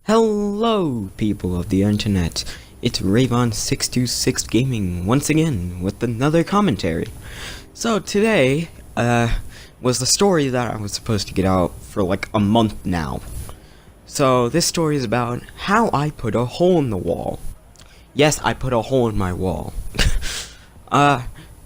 Hello, people of the internet. It's Ravon626 Gaming once again with another commentary. So today, was the story that I was supposed to get out for like a month now. So this story is about how I put a hole in the wall. Yes, I put a hole in my wall. And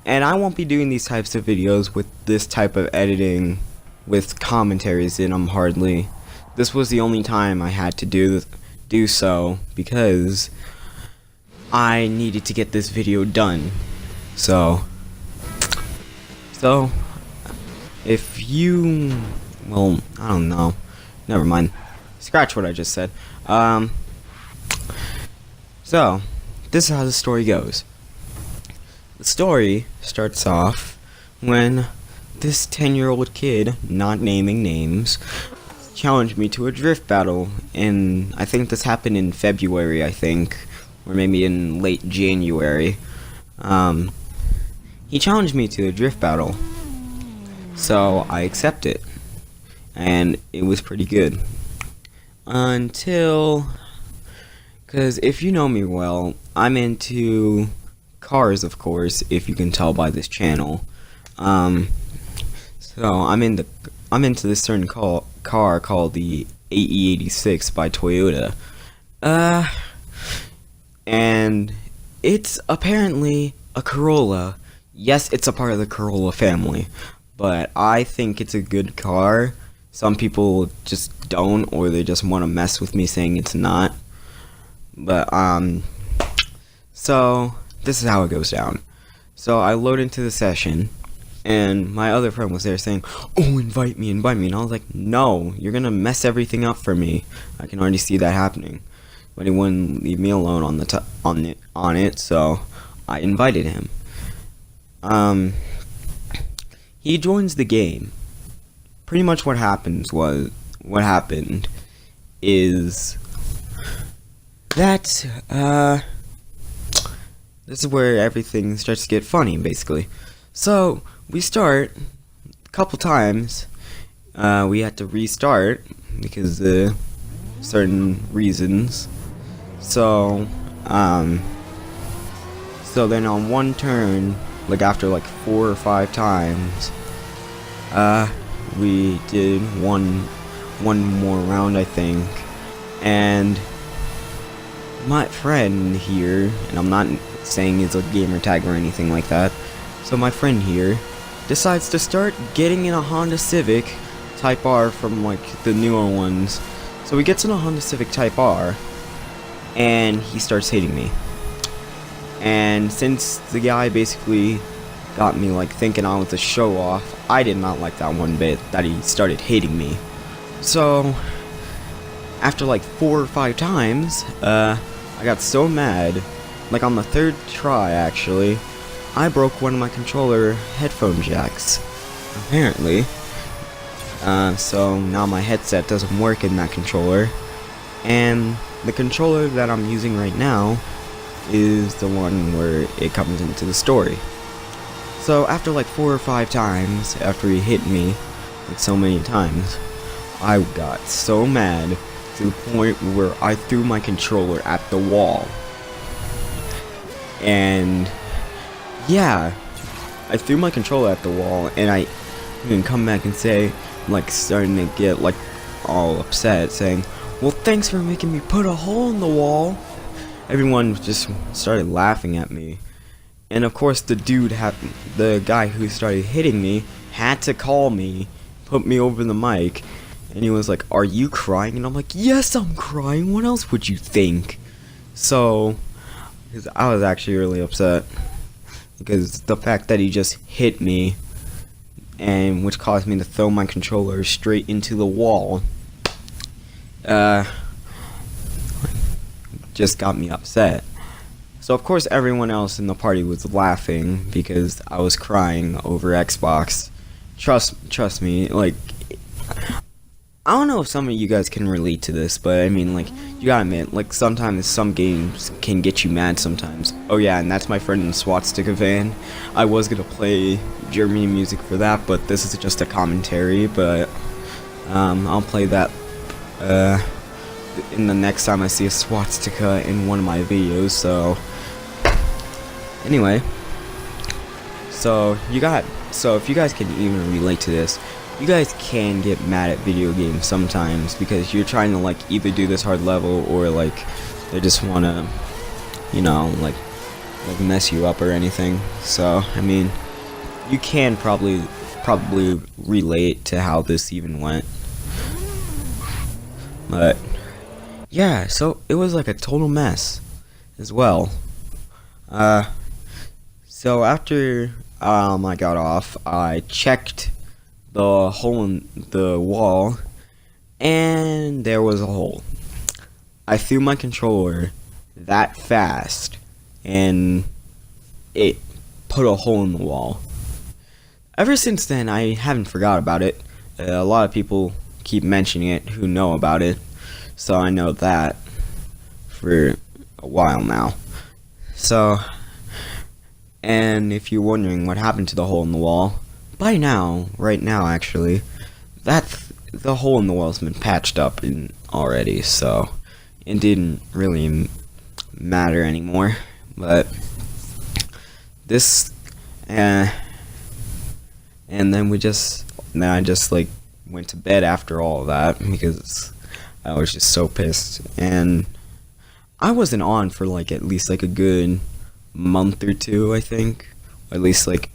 I won't be doing these types of videos with this type of editing with commentaries in them hardly. This was the only time I had to do so because I needed to get this video done. So if you, well, I don't know. Never mind. Scratch what I just said. So this is how the story goes. The story starts off when this 10-year-old kid, not naming names, challenged me to a drift battle, and I think this happened in February, or maybe in late January. He challenged me to a drift battle, so I accepted, and it was pretty good. Because if you know me well, I'm into cars, of course, if you can tell by this channel. So I'm into this certain car called the AE86 by Toyota. And it's apparently a Corolla. Yes, it's a part of the Corolla family, but I think it's a good car. Some people just don't, or they just want to mess with me saying it's not. But, so this is how it goes down. So I load into the session, and my other friend was there saying, "Oh, invite me," and I was like, "No, you're gonna mess everything up for me. I can already see that happening." But he wouldn't leave me alone on it, so I invited him. He joins the game. Pretty much what happened is that this is where everything starts to get funny, basically. So we start a couple times. We had to restart because of certain reasons. So then on one turn, like after like 4 or 5 times, we did one more round, I think, and my friend here, and I'm not saying it's a gamer tag or anything like that. So my friend here decides to start getting in a Honda Civic Type R from like the newer ones. So he gets in a Honda Civic Type R, and he starts hitting me. And since the guy basically got me like thinking I was a show off, I did not like that one bit that he started hitting me. So after like 4 or 5 times, I got so mad, like on the 3rd try actually, I broke one of my controller headphone jacks, apparently. So now my headset doesn't work in that controller, and the controller that I'm using right now is the one where it comes into the story. So after like 4 or 5 times, after he hit me like so many times, I got so mad to the point where I threw my controller at the wall. And yeah, I threw my controller at the wall, and I can come back and say, like, starting to get like all upset, saying, "Well, thanks for making me put a hole in the wall." Everyone just started laughing at me, and of course the guy who started hitting me had to call me, put me over the mic, and he was like, "Are you crying?" And I'm like, "Yes, I'm crying. What else would you think?" So, because I was actually really upset, because the fact that he just hit me, and which caused me to throw my controller straight into the wall, just got me upset. So of course everyone else in the party was laughing because I was crying over Xbox. Trust me, like, I don't know if some of you guys can relate to this, but I mean, like, you gotta admit, like, sometimes some games can get you mad sometimes. Oh yeah, and that's my friend in Swastika Van. I was gonna play Germany music for that, but this is just a commentary, but I'll play that in the next time I see a swastika in one of my videos. So anyway, so if you guys can even relate to this, you guys can get mad at video games sometimes because you're trying to like either do this hard level or like they just want to, you know, like mess you up or anything. So I mean, you can probably relate to how this even went. But yeah, so it was like a total mess as well. So after I got off, I checked the hole in the wall, and there was a hole. I threw my controller that fast, and it put a hole in the wall. Ever since then, I haven't forgot about it. A lot of people keep mentioning it who know about it, so I know that for a while now. So, and if you're wondering what happened to the hole in the wall, by now, right now actually, the hole in the wall's been patched up already, so it didn't really matter anymore. But this, and then I just like went to bed after all of that because I was just so pissed, and I wasn't on for like at least like a good month or two, I think. At least like,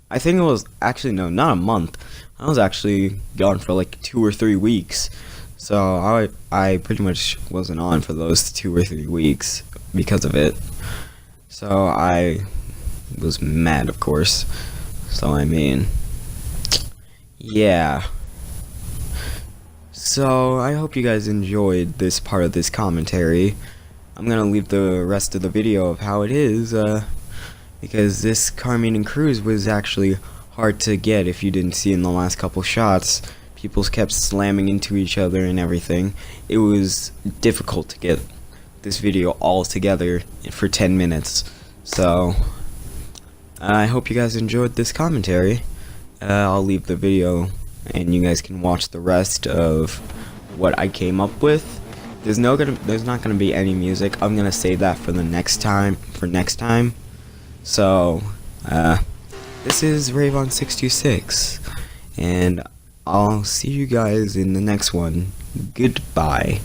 I think it was actually, no, not a month. I was actually gone for like 2 or 3 weeks. So I pretty much wasn't on for those 2 or 3 weeks because of it. So I was mad, of course. So I mean, yeah. So I hope you guys enjoyed this part of this commentary. I'm gonna leave the rest of the video of how it is, because this Carmine Cruise was actually hard to get. If you didn't see in the last couple shots, people kept slamming into each other and everything. It was difficult to get this video all together for 10 minutes. So I hope you guys enjoyed this commentary. I'll leave the video and you guys can watch the rest of what I came up with. There's not gonna be any music. I'm gonna save that for the next time. So this is Ravon626, and I'll see you guys in the next one. Goodbye.